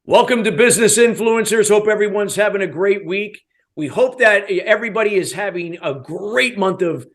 Welcome to Business Influencers. Hope everyone's having a great week. We hope that everybody is having a great month of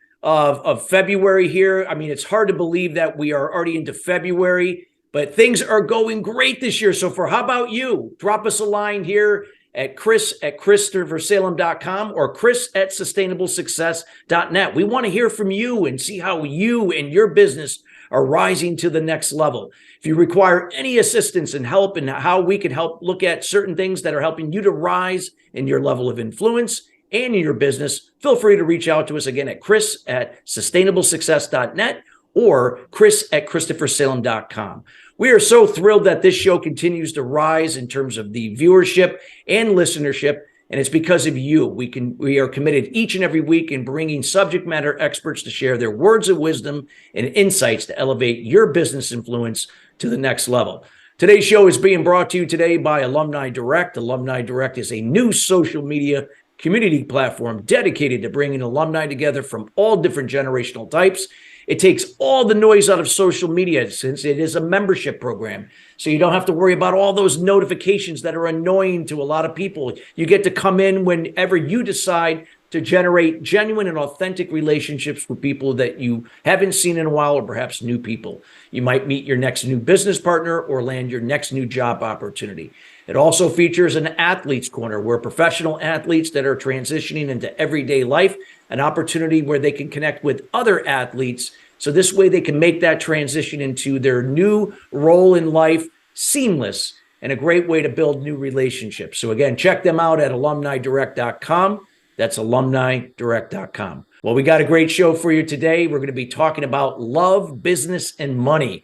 February here. I mean, it's hard to believe that we are already into February, but things are going great this year. So how about you? Drop us a line here at chris@christophersalem.com or chris@sustainablesuccess.net. We want to hear from you and see how you and your business are rising to the next level. If you require any assistance and help in how we can help look at certain things that are helping you to rise in your level of influence and in your business, feel free to reach out to us again at chris@sustainablesuccess.net or chris@christophersalem.com. We are so thrilled that this show continues to rise in terms of the viewership and listenership, and it's because of you. We are committed each and every week in bringing subject matter experts to share their words of wisdom and insights to elevate your business influence to the next level. Today's show is being brought to you today by Alumni Direct. Alumni Direct is a new social media community platform dedicated to bringing alumni together from all different generational types. It takes all the noise out of social media since it is a membership program. So you don't have to worry about all those notifications that are annoying to a lot of people. You get to come in whenever you decide to generate genuine and authentic relationships with people that you haven't seen in a while, or perhaps new people. You might meet your next new business partner or land your next new job opportunity. It also features an athlete's corner where professional athletes that are transitioning into everyday life, an opportunity where they can connect with other athletes. So this way they can make that transition into their new role in life seamless and a great way to build new relationships. So again, check them out at alumnidirect.com. That's alumnidirect.com. Well, we got a great show for you today. We're going to be talking about love, business, and money.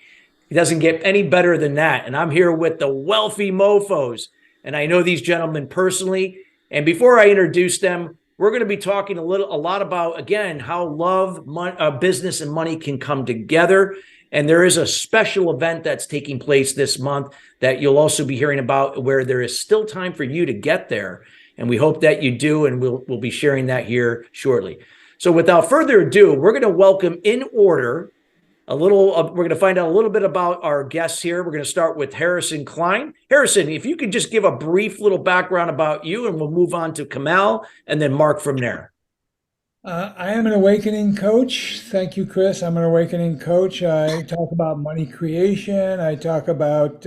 It doesn't get any better than that. And I'm here with the wealthy Mofos. And I know these gentlemen personally. And before I introduce them, we're going to be talking a lot about, again, how love, business, and money can come together. And there is a special event that's taking place this month that you'll also be hearing about, where there is still time for you to get there. And we hope that you do, and we'll be sharing that here shortly. So without further ado, we're going to welcome in order we're going to find out a little bit about our guests here. We're going to start with Harrison Klein. Harrison, if you could just give a brief little background about you, and we'll move on to Kamal and then Mark from there. I am an awakening coach. Thank you, Chris. I'm an awakening coach. I talk about money creation. I talk about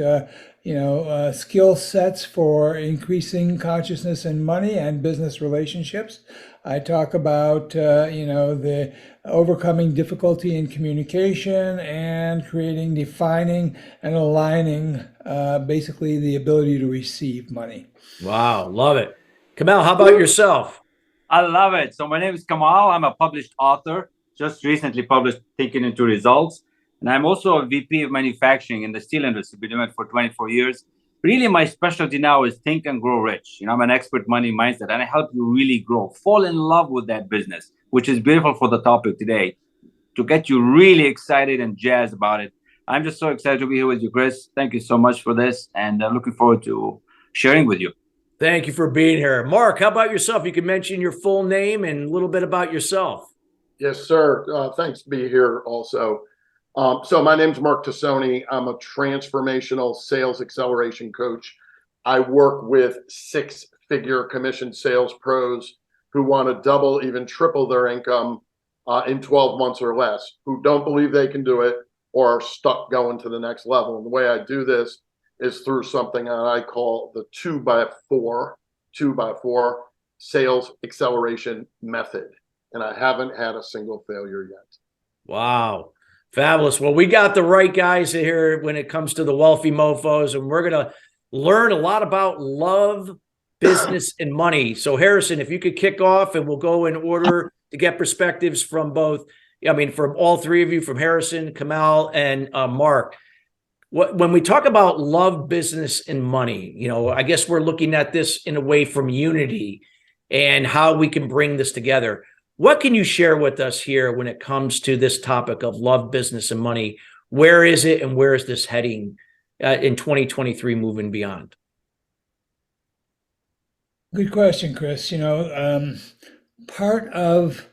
skill sets for increasing consciousness in money and business relationships. I talk about the overcoming difficulty in communication and creating, defining, and aligning basically the ability to receive money. Wow, love it. Kamal, how about yourself? I love it. So my name is Kamal. I'm a published author, just recently published Thinking into Results. And I'm also a VP of manufacturing in the steel industry. Been doing it for 24 years. Really, my specialty now is think and grow rich. I'm an expert money mindset, and I help you really grow, fall in love with that business, which is beautiful for the topic today, to get you really excited and jazzed about it. I'm just so excited to be here with you, Chris. Thank you so much for this, and looking forward to sharing with you. Thank you for being here. Mark, how about yourself? You can mention your full name and a little bit about yourself. Yes, sir. Thanks to be here also. So my name's Mark Tosoni. I'm a transformational sales acceleration coach. I work with six-figure commission sales pros who want to double, even triple their income in 12 months or less, who don't believe they can do it or are stuck going to the next level. And the way I do this is through something that I call the 2x4 sales acceleration method. And I haven't had a single failure yet. Wow. Fabulous. Well, we got the right guys here when it comes to the wealthy Mofos, and we're going to learn a lot about love, business, and money. So Harrison, if you could kick off, and we'll go in order to get perspectives from from all three of you, from Harrison, Kamal, and Mark. When we talk about love, business, and money, I guess we're looking at this in a way from unity and how we can bring this together. What can you share with us here when it comes to this topic of love, business, and money? Where is it, and where is this heading in 2023 moving beyond? Good question, Chris. Part of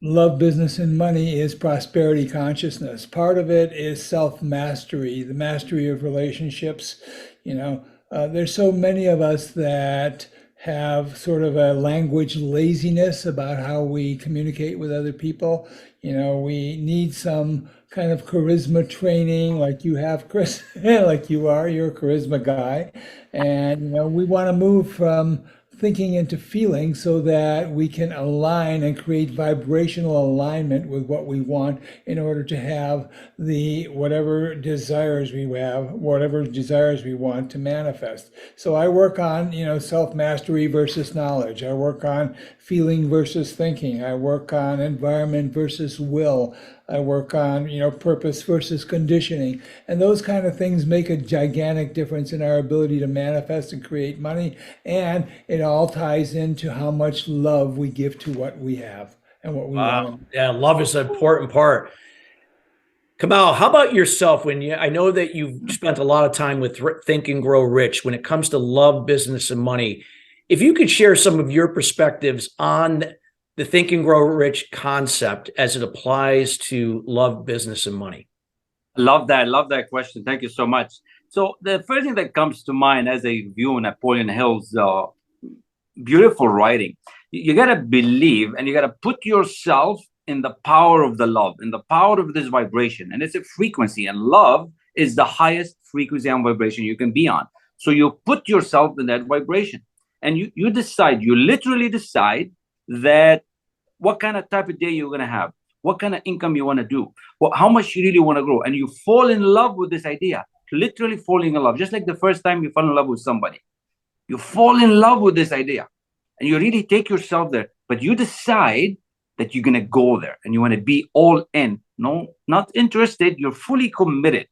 love, business, and money is prosperity consciousness. Part of it is self-mastery, the mastery of relationships. There's so many of us that have sort of a language laziness about how we communicate with other people. We need some kind of charisma training like you have, Chris, like you're a charisma guy. And, we want to move from thinking into feeling so that we can align and create vibrational alignment with what we want in order to have the whatever desires we want to manifest. So I work on, self-mastery versus knowledge. I work on feeling versus thinking. I work on environment versus will. I work on, purpose versus conditioning. And those kind of things make a gigantic difference in our ability to manifest and create money. And it all ties into how much love we give to what we have and what we want. Yeah, love is an important part. Kamal, how about yourself? I know that you've spent a lot of time with Think and Grow Rich when it comes to love, business, and money. If you could share some of your perspectives on the Think and Grow Rich concept as it applies to love, business, and money. Love that question. Thank you so much. So the first thing that comes to mind as I view Napoleon Hill's beautiful writing, you got to believe and you got to put yourself in the power of the love, in the power of this vibration. And it's a frequency, and love is the highest frequency and vibration you can be on. So you put yourself in that vibration, and you literally decide that what kind of type of day you're going to have, what kind of income you want to do, how much you really want to grow. And you fall in love with this idea, literally falling in love, just like the first time you fall in love with somebody. You fall in love with this idea and you really take yourself there, but you decide that you're going to go there and you want to be all in. No, not interested. You're fully committed.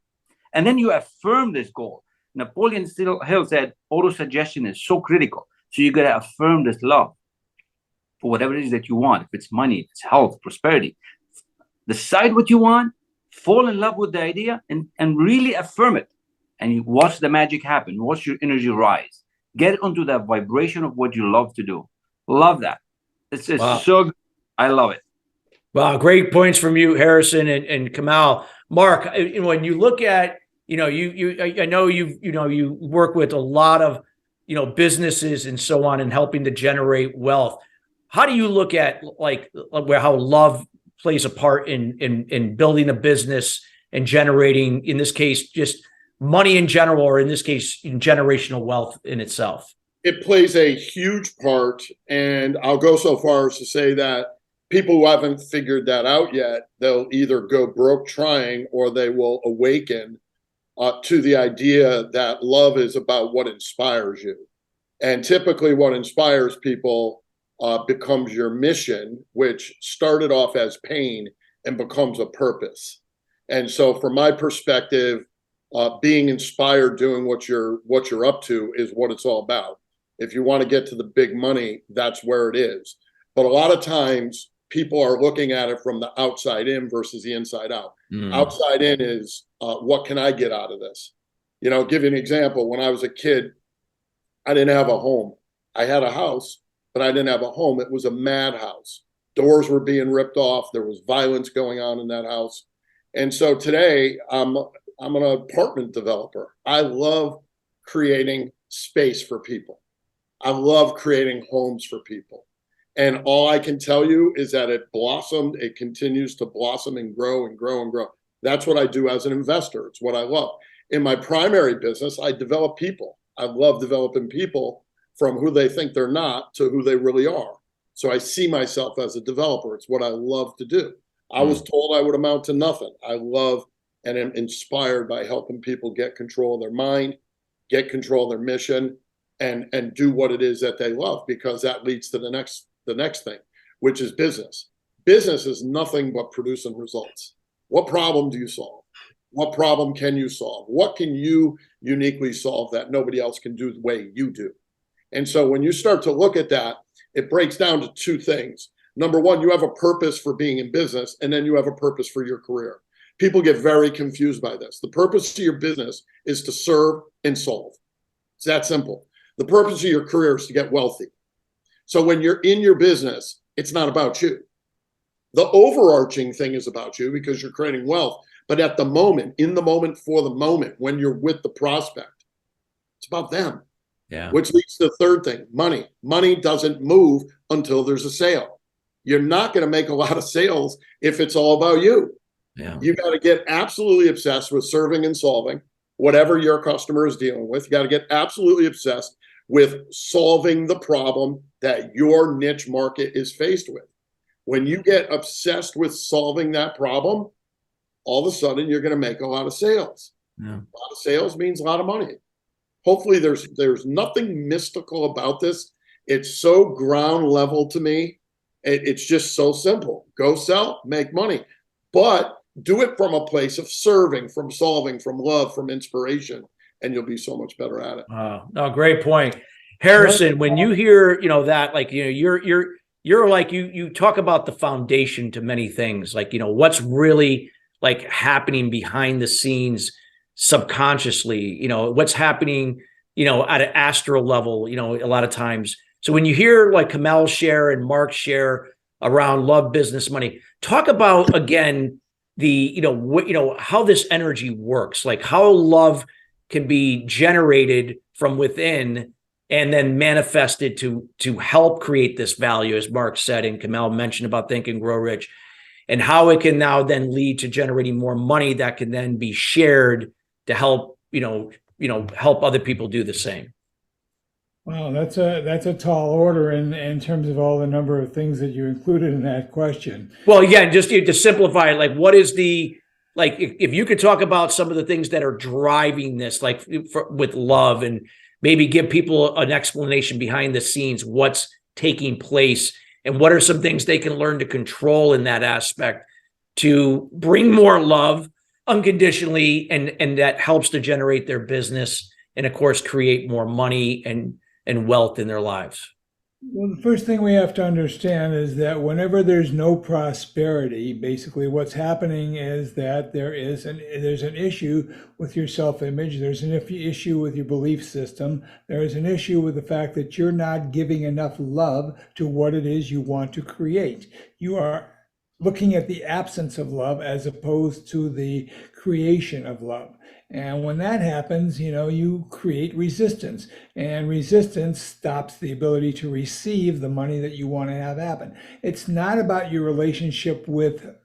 And then you affirm this goal. Napoleon Hill said auto-suggestion is so critical. So you got to affirm this love for whatever it is that you want. If it's money, if it's health, prosperity, decide what you want, fall in love with the idea, and really affirm it. And you watch the magic happen. Watch your energy rise. Get onto that vibration of what you love to do. Love that. It's Wow. So good. I love it. Wow, great points from you, Harrison and Kamal. Mark, when you look at, I know you work with a lot of, businesses and so on and helping to generate wealth. How do you look at how love plays a part in building a business and generating, in this case, just money in general, or in this case, generational wealth in itself? It plays a huge part, and I'll go so far as to say that people who haven't figured that out yet, they'll either go broke trying or they will awaken to the idea that love is about what inspires you. And typically what inspires people becomes your mission, which started off as pain and becomes a purpose. And so from my perspective, being inspired doing what you're up to is what it's all about. If you want to get to the big money, that's where it is. But a lot of times people are looking at it from the outside in versus the inside out. Outside in is what can I get out of this? Give you an example. When I was a kid, I didn't have a home. I had a house, but I didn't have a home. It was a madhouse. Doors were being ripped off. There was violence going on in that house. And so today I'm an apartment developer. I love creating space for people. I love creating homes for people. And all I can tell you is that it blossomed. It continues to blossom and grow and grow and grow. That's what I do as an investor. It's what I love. In my primary business, I develop people. I love developing people from who they think they're not to who they really are. So I see myself as a developer. It's what I love to do. I was told I would amount to nothing. I love and am inspired by helping people get control of their mind, get control of their mission, and do what it is that they love, because that leads to the next thing, which is business. Business is nothing but producing results. What problem do you solve? What problem can you solve? What can you uniquely solve that nobody else can do the way you do? And so when you start to look at that, it breaks down to two things. Number one, you have a purpose for being in business, and then you have a purpose for your career. People get very confused by this. The purpose of your business is to serve and solve. It's that simple. The purpose of your career is to get wealthy. So when you're in your business, it's not about you. The overarching thing is about you because you're creating wealth. But at the moment, in the moment, for the moment, when you're with the prospect, it's about them. Yeah. Which leads to the third thing, money. Money doesn't move until there's a sale. You're not going to make a lot of sales if it's all about you. Yeah. You got to get absolutely obsessed with serving and solving whatever your customer is dealing with. You got to get absolutely obsessed with solving the problem that your niche market is faced with. When you get obsessed with solving that problem, all of a sudden you're going to make a lot of sales. Yeah. A lot of sales means a lot of money. Hopefully there's nothing mystical about this. It's so ground level to me. It's just so simple. Go sell, make money, but do it from a place of serving, from solving, from love, from inspiration, and you'll be so much better at it. Wow. No, great point. Harrison, when you hear, that, like, you're like, you talk about the foundation to many things, like, what's really like happening behind the scenes subconsciously, what's happening, at an astral level, a lot of times. So when you hear like Kamal share and Mark share around love, business, money, talk about again the, how this energy works, like how love can be generated from within and then manifested to help create this value, as Mark said, and Kamal mentioned about Think and Grow Rich, and how it can now then lead to generating more money that can then be shared to help, help other people do the same. Wow, that's a tall order in terms of all the number of things that you included in that question. Well, again, just to simplify it, like what is if you could talk about some of the things that are driving this, like with love, and maybe give people an explanation behind the scenes, what's taking place, and what are some things they can learn to control in that aspect to bring more love unconditionally, and that helps to generate their business and, of course, create more money and wealth in their lives. Well, the first thing we have to understand is that whenever there's no prosperity, basically what's happening is that there's an issue with your self-image. There's an issue with your belief system. There is an issue with the fact that you're not giving enough love to what it is you want to create. You are looking at the absence of love as opposed to the creation of love. And when that happens, you create resistance, and resistance stops the ability to receive the money that you want to have happen. It's not about your relationship with,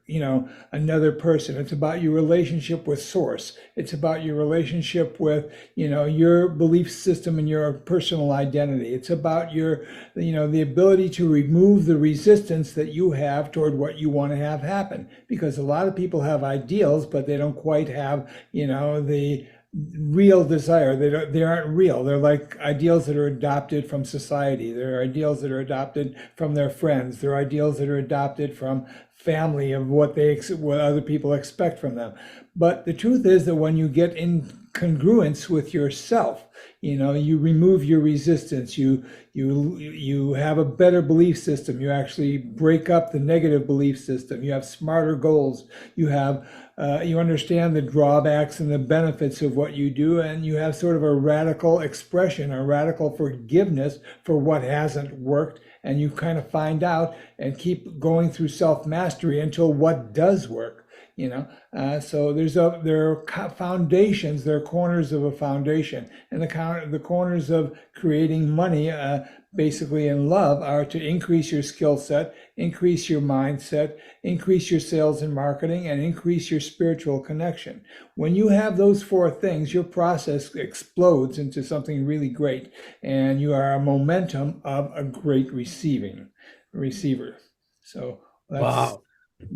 another person. It's about your relationship with source. It's about your relationship with, your belief system and your personal identity. It's about your, the ability to remove the resistance that you have toward what you want to have happen. Because a lot of people have ideals, but they don't quite have, the real desire. They aren't real. They're like ideals that are adopted from society. They're ideals that are adopted from their friends. They're ideals that are adopted from family, of what other people expect from them. But the truth is that when you get in congruence with yourself, you remove your resistance. You have a better belief system. You actually break up the negative belief system. You have smarter goals. You have you understand the drawbacks and the benefits of what you do, and you have sort of a radical expression, a radical forgiveness for what hasn't worked, and you kind of find out and keep going through self-mastery until what does work. So there are foundations, there are corners of a foundation, and the corners of creating money, basically in love, are to increase your skill set, increase your mindset, increase your sales and marketing, and increase your spiritual connection. When you have those four things, your process explodes into something really great, and you are a momentum of a great receiver. So that's, wow.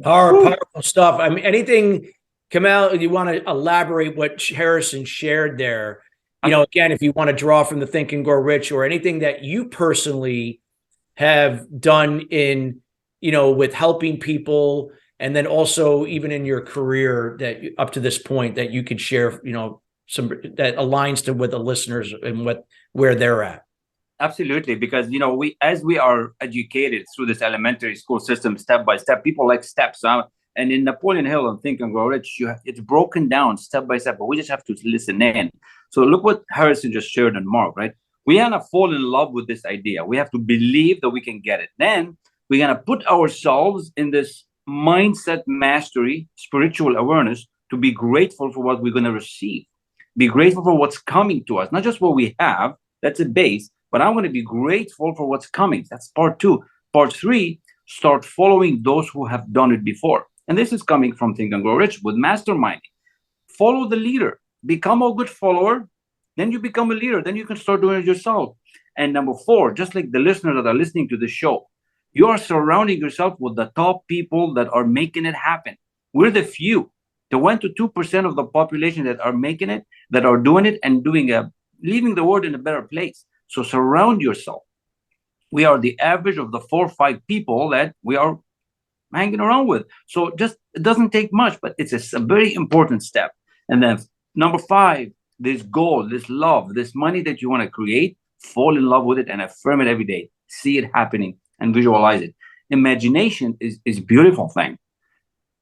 Powerful stuff. I mean, anything, Kamal, you want to elaborate what Harrison shared there? Again, if you want to draw from the Think and Grow Rich, or anything that you personally have done in, with helping people, and then also even in your career that up to this point that you could share, some that aligns to with the listeners and where they're at. Absolutely, because as we are educated through this elementary school system, step by step, people like steps. And in Napoleon Hill and Think and Grow Rich, it's broken down step by step, but we just have to listen in. So look what Harrison just shared and Mark, right? We're gonna fall in love with this idea. We have to believe that we can get it. Then we're gonna put ourselves in this mindset mastery, spiritual awareness, to be grateful for what we're going to receive. Be grateful for what's coming to us, not just what we have. That's a base, but I want to be grateful for what's coming. That's part two. Part three, start following those who have done it before. And this is coming from Think and Grow Rich with masterminding. Follow the leader, become a good follower, then you become a leader, then you can start doing it yourself. And number four, just like the listeners that are listening to the show, you are surrounding yourself with the top people that are making it happen. We're the few, the 1 to 2% of the population that are making it, that are doing it and leaving the world in a better place. So surround yourself. We are the average of the 4 or 5 people that we are hanging around with. So just, it doesn't take much, but it's a very important step. And then number 5, this goal, this love, this money that you want to create, fall in love with it and affirm it every day. See it happening and visualize it. Imagination is a beautiful thing.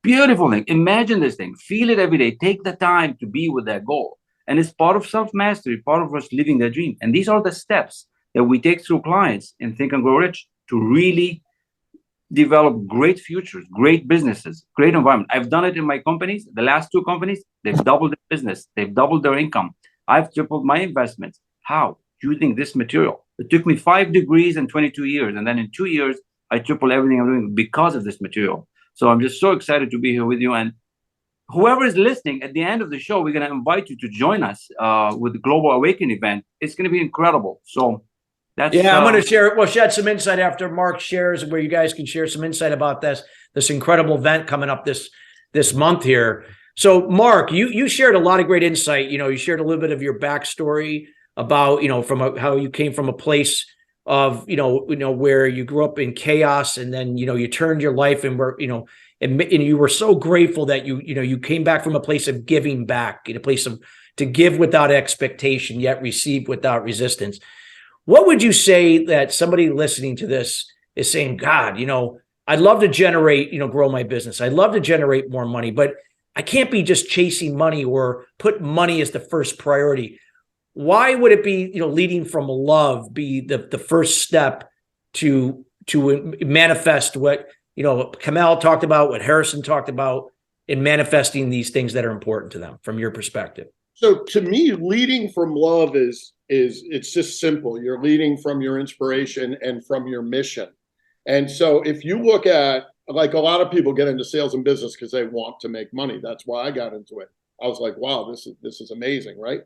Beautiful thing. Imagine this thing. Feel it every day. Take the time to be with that goal. And it's part of self-mastery, part of us living that dream. And these are the steps that we take through clients in Think and Grow Rich to really develop great futures, great businesses, great environment. I've done it in my companies. The last 2 companies, they've doubled their business. They've doubled their income. I've tripled my investments. How? Using this material. It took me 5 degrees and 22 years. And then in 2 years, I tripled everything I'm doing because of this material. So I'm just so excited to be here with you. And whoever is listening, at the end of the show, we're going to invite you to join us with the Global Awakening event. It's going to be incredible. So that's... Yeah, I'm going to share. We'll shed some insight after Mark shares, where you guys can share some insight about this incredible event coming up this month here. So Mark, you shared a lot of great insight. You shared a little bit of your backstory about, how you came from a place of, where you grew up in chaos, and then, you turned your life and were, and you were so grateful that you came back from a place of giving back, in a place of to give without expectation, yet receive without resistance. What would you say that somebody listening to this is saying, God, I'd love to generate, grow my business. I'd love to generate more money, but I can't be just chasing money or put money as the first priority. Why would it be, leading from love be the first step to manifest what, Kamal talked about, what Harrison talked about, in manifesting these things that are important to them from your perspective? So to me, leading from love is it's just simple. You're leading from your inspiration and from your mission. And so if you look at, like, a lot of people get into sales and business because they want to make money. That's why I got into it. I was like, wow, this is amazing, right?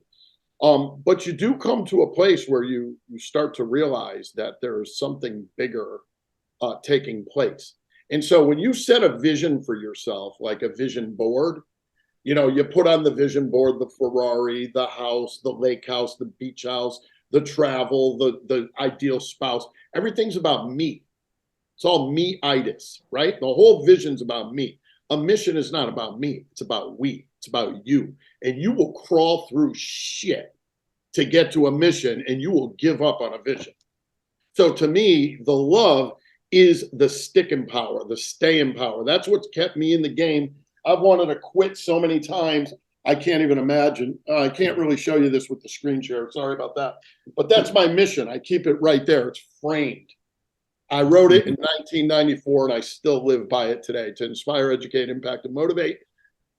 But you do come to a place where you start to realize that there is something bigger taking place. And so when you set a vision for yourself, like a vision board, you put on the vision board the Ferrari, the house, the lake house, the beach house, the travel, the ideal spouse. Everything's about me. It's all me-itis, right? The whole vision's about me. A mission is not about me. It's about we. It's about you. And you will crawl through shit to get to a mission, and you will give up on a vision. So to me, the love is the sticking power, the staying power. That's what's kept me in the game. I've wanted to quit so many times, I can't even imagine. I can't really show you this with the screen share. Sorry about that. But that's my mission. I keep it right there. It's framed. I wrote it in 1994, and I still live by it today: to inspire, educate, impact, and motivate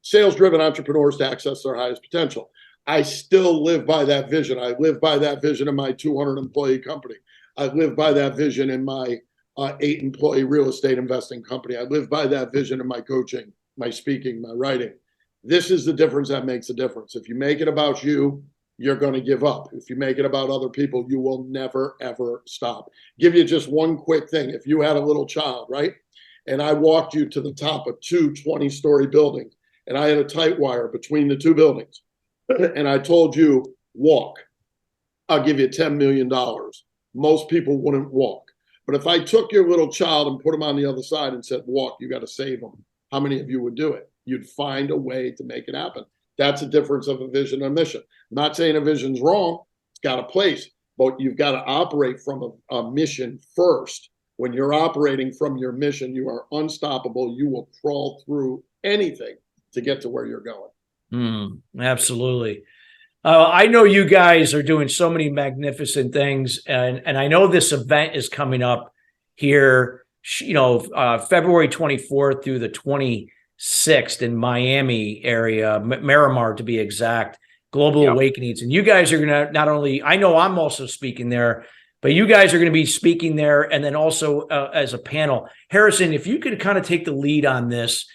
sales-driven entrepreneurs to access their highest potential. I still live by that vision. I live by that vision in my 200-employee company. I live by that vision in my 8-employee real estate investing company. I live by that vision in my coaching, my speaking, my writing. This is the difference that makes a difference. If you make it about you, you're going to give up. If you make it about other people, you will never, ever stop. Give you just one quick thing. If you had a little child, right, and I walked you to the top of 2 20-story buildings, and I had a tight wire between the 2 buildings, and I told you, walk, I'll give you $10 million. Most people wouldn't walk. But if I took your little child and put him on the other side and said, walk, you got to save him, how many of you would do it? You'd find a way to make it happen. That's a difference of a vision and a mission. I'm not saying a vision's wrong. It's got a place, but you've got to operate from a mission first. When you're operating from your mission, you are unstoppable. You will crawl through anything to get to where you're going. Absolutely. I know you guys are doing so many magnificent things, and I know this event is coming up here February 24th through the 26th in Miami area, Miramar to be exact, Global Awakenings. And you guys are going to not only, I know I'm also speaking there, but you guys are going to be speaking there, and then also as a panel. Harrison, if you could kind of take the lead on this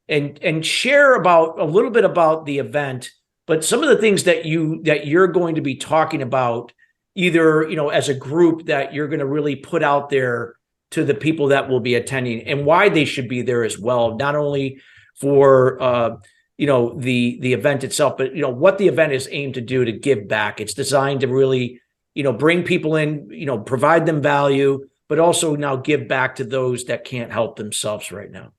and share about a little bit about the event, but some of the things that you're going to be talking about, either as a group that you're going to really put out there to the people that will be attending, and why they should be there as well, not only for the event itself, but what the event is aimed to do to give back. It's designed to really bring people in, provide them value, but also now give back to those that can't help themselves right now.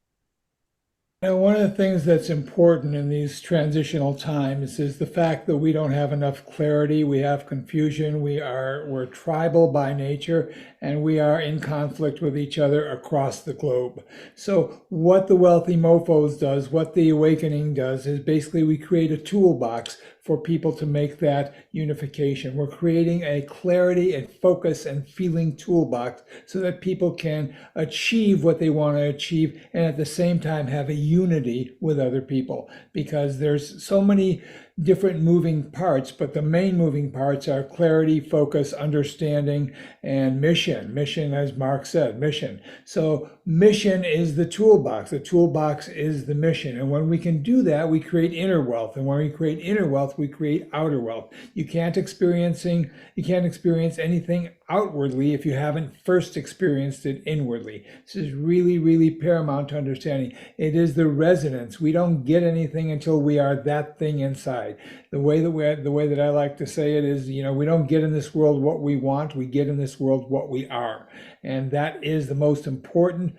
And one of the things that's important in these transitional times is the fact that we don't have enough clarity. We have confusion. We're tribal by nature, and we are in conflict with each other across the globe. So what the Wealthy Mofos does, what the Awakening does, is basically we create a toolbox for people to make that unification. We're creating a clarity and focus and feeling toolbox so that people can achieve what they want to achieve, and at the same time have a unity with other people, because there's so many different moving parts, but the main moving parts are clarity, focus, understanding, and mission. Mission, as Mark said, mission. So mission is the toolbox. The toolbox is the mission. And when we can do that, we create inner wealth. And when we create inner wealth, we create outer wealth. You can't experience anything outwardly if you haven't first experienced it inwardly. This is really, really paramount to understanding. It is the resonance. We don't get anything until we are that thing inside. The way that I like to say it is, we don't get in this world what we want, we get in this world what we are. And that is the most important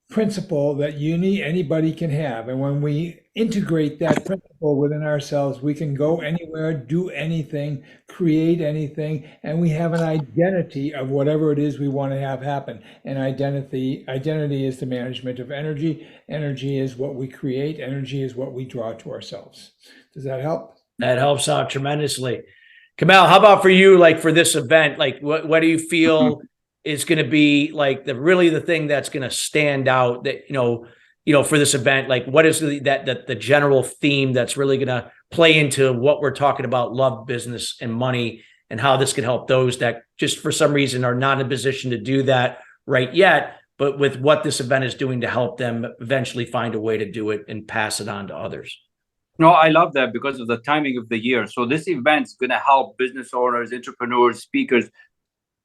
principle that anybody can have. And when we integrate that principle within ourselves, we can go anywhere, do anything, create anything, and we have an identity of whatever it is we want to have happen. And identity is the management of energy. Energy is what we create. Energy is what we draw to ourselves. Does that help? That helps out tremendously. Kamal, how about for you, like for this event, like what do you feel is going to be like the thing that's going to stand out that, for this event? Like what is the general theme that's really going to play into what we're talking about, love, business, and money, and how this can help those that just for some reason are not in a position to do that right yet, but with what this event is doing to help them eventually find a way to do it and pass it on to others? No, I love that because of the timing of the year. So this event's going to help business owners, entrepreneurs, speakers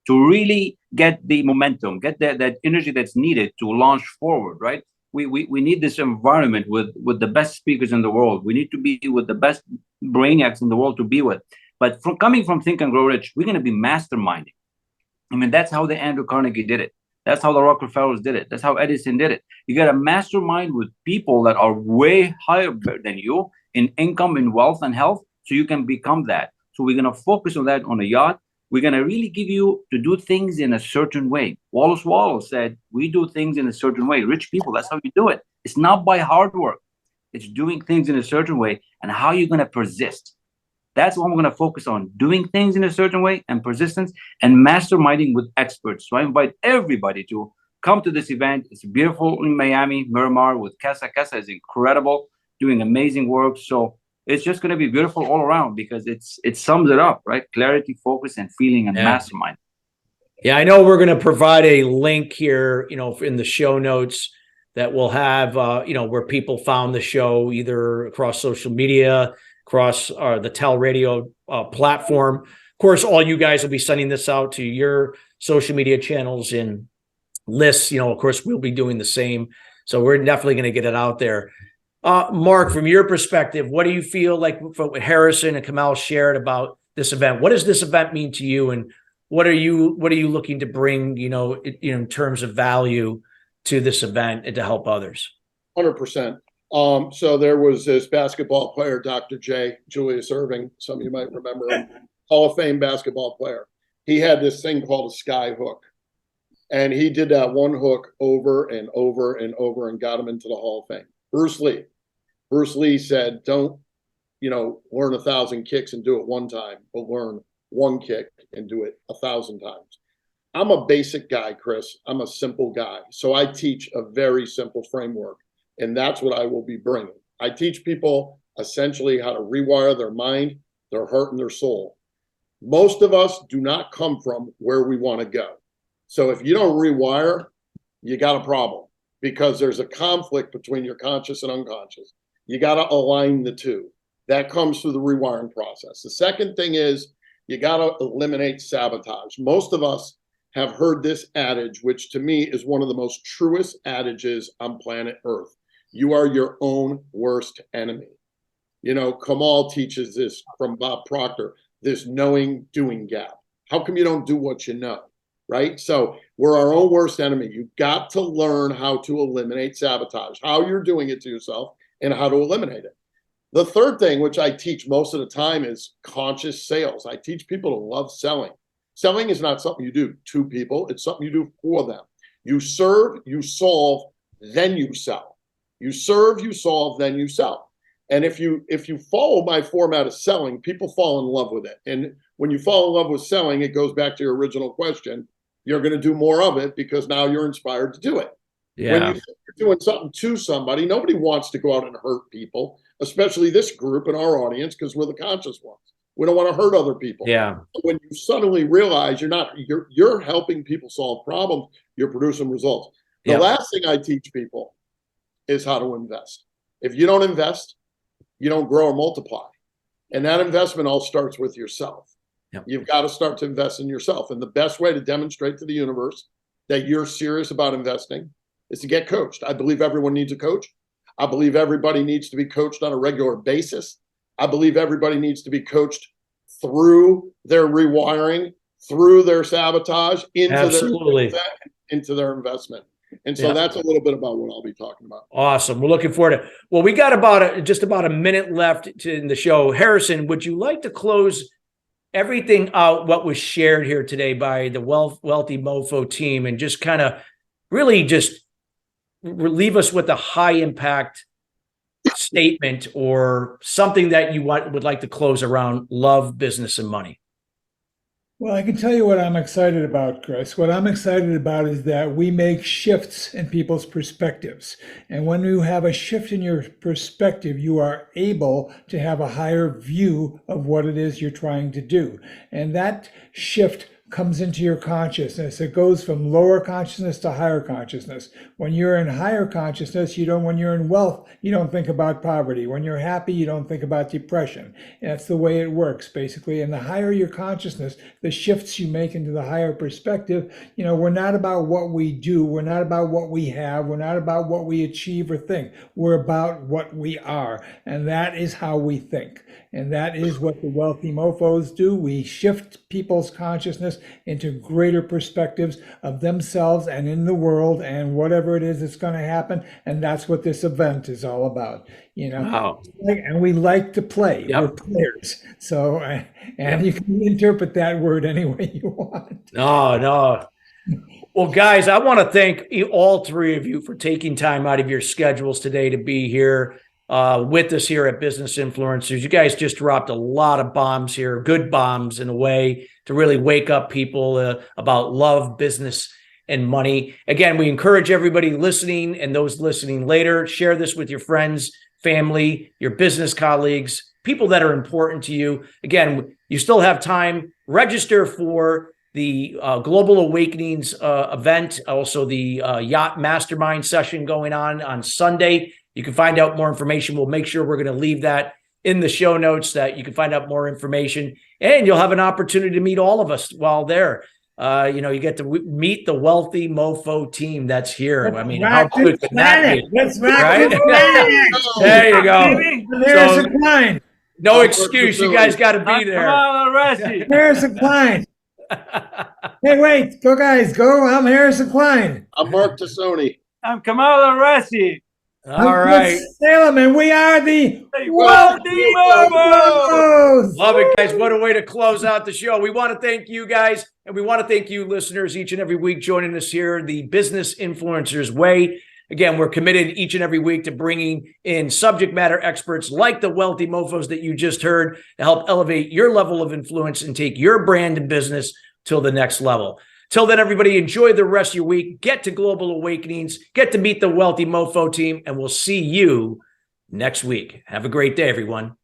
to really get the momentum, get that energy that's needed to launch forward, right? We need this environment with the best speakers in the world. We need to be with the best brainiacs in the world to be with. But coming from Think and Grow Rich, we're going to be masterminding. I mean, that's how the Andrew Carnegie did it. That's how the Rockefellers did it. That's how Edison did it. You got a mastermind with people that are way higher than you in income, in wealth, and health, so you can become that. So we're going to focus on that on a yacht. We're going to really give you to do things in a certain way. Wallace said, we do things in a certain way. Rich people, that's how you do it. It's not by hard work. It's doing things in a certain way and how you're going to persist. That's what I'm going to focus on, doing things in a certain way and persistence and masterminding with experts. So I invite everybody to come to this event. It's beautiful in Miami, Miramar with Casa. Casa is incredible, doing amazing work. So it's just going to be beautiful all around because it sums it up, right? Clarity, focus, and feeling and mastermind. Yeah, I know we're going to provide a link here, in the show notes that will have, where people found the show either across social media, across the TALRadio platform. Of course, all you guys will be sending this out to your social media channels and lists. Of course, we'll be doing the same. So we're definitely going to get it out there. Mark, from your perspective, what do you feel like what Harrison and Kamal shared about this event? What does this event mean to you, and what are you looking to bring, in terms of value to this event and to help others? 100%. So there was this basketball player, Dr. J, Julius Erving. Some of you might remember him, Hall of Fame basketball player. He had this thing called a sky hook, and he did that one hook over and over and over and got him into the Hall of Fame. Bruce Lee said, don't, learn 1,000 kicks and do it one time, but learn one kick and do it 1,000 times. I'm a basic guy, Chris. I'm a simple guy. So I teach a very simple framework, and that's what I will be bringing. I teach people essentially how to rewire their mind, their heart, and their soul. Most of us do not come from where we want to go. So if you don't rewire, you got a problem, because there's a conflict between your conscious and unconscious. You got to align the two. That comes through the rewiring process. The second thing is you got to eliminate sabotage. Most of us have heard this adage, which to me is one of the most truest adages on planet Earth. You are your own worst enemy. You know, Kamal teaches this from Bob Proctor, this knowing doing gap. How come you don't do what you know, right? So we're our own worst enemy. You've got to learn how to eliminate sabotage, how you're doing it to yourself, and how to eliminate it. The third thing, which I teach most of the time, is conscious sales. I teach people to love selling. Selling is not something you do to people. It's something you do for them. You serve, you solve, then you sell. You serve, you solve, then you sell. And if you follow my format of selling, people fall in love with it. And when you fall in love with selling, it goes back to your original question. You're going to do more of it because now you're inspired to do it. Yeah. When you're doing something to somebody, nobody wants to go out and hurt people, especially this group and our audience, because we're the conscious ones. We don't want to hurt other people. Yeah. When you suddenly realize you're helping people solve problems, you're producing results. The last thing I teach people is how to invest. If you don't invest, you don't grow or multiply. And that investment all starts with yourself. Yep. You've got to start to invest in yourself. And the best way to demonstrate to the universe that you're serious about investing is to get coached. I believe everyone needs a coach. I believe everybody needs to be coached on a regular basis. I believe everybody needs to be coached through their rewiring, through their sabotage, into their investment. And so that's a little bit about what I'll be talking about. Awesome. We're looking forward to it. Well, we got just about a minute left in the show. Harrison, would you like to close everything out, what was shared here today by the Wealthy Mofo team, and just kind of really just leave us with a high impact statement or something that you would like to close around love, business, and money? Well, I can tell you what I'm excited about, Chris. What I'm excited about is that we make shifts in people's perspectives. And when you have a shift in your perspective, you are able to have a higher view of what it is you're trying to do. And that shift comes into your consciousness. It goes from lower consciousness to higher consciousness. When you're in higher consciousness, when you're in wealth, you don't think about poverty. When you're happy, you don't think about depression. And that's the way it works, basically. And the higher your consciousness, the shifts you make into the higher perspective, we're not about what we do. We're not about what we have. We're not about what we achieve or think. We're about what we are. And that is how we think. And that is what the Wealthy Mofos do. We shift people's consciousness into greater perspectives of themselves and in the world and whatever it is that's going to happen. And that's what this event is all about. Wow. And we like to play. Yep. We're players. So, and you can interpret that word any way you want. No. Well, guys, I want to thank all three of you for taking time out of your schedules today to be here with us here at Business Influencers. You guys just dropped a lot of bombs here, good bombs in a way to really wake up people about love, business, and money. Again, we encourage everybody listening and those listening later, share this with your friends, family, your business colleagues, people that are important to you. Again, you still have time. Register for the Global Awakenings event, also the Yacht Mastermind session going on Sunday. You can find out more information. We'll make sure we're going to leave that in the show notes that you can find out more information, and you'll have an opportunity to meet all of us while there. You get to meet the Wealthy Mofo team that's here. I mean, how good can that be? Let's rock Right? the planet. There you go. There's a Klein. No excuse. You guys got to be there. Kamal El-Rassi. Harrison Klein. Hey, wait. Go, guys. Go. I'm Harrison Klein. I'm Mark Tosoni. I'm Kamal El-Rassi. All right. Salem, and we are the Wealthy Mofos. Love it, guys. What a way to close out the show. We want to thank you guys, and we want to thank you listeners each and every week joining us here, the Business Influencers Way. Again, we're committed each and every week to bringing in subject matter experts like the Wealthy Mofos that you just heard to help elevate your level of influence and take your brand and business to the next level. Till then, everybody, enjoy the rest of your week. Get to Global Awakenings. Get to meet the Wealthy Mofo team, and we'll see you next week. Have a great day, everyone.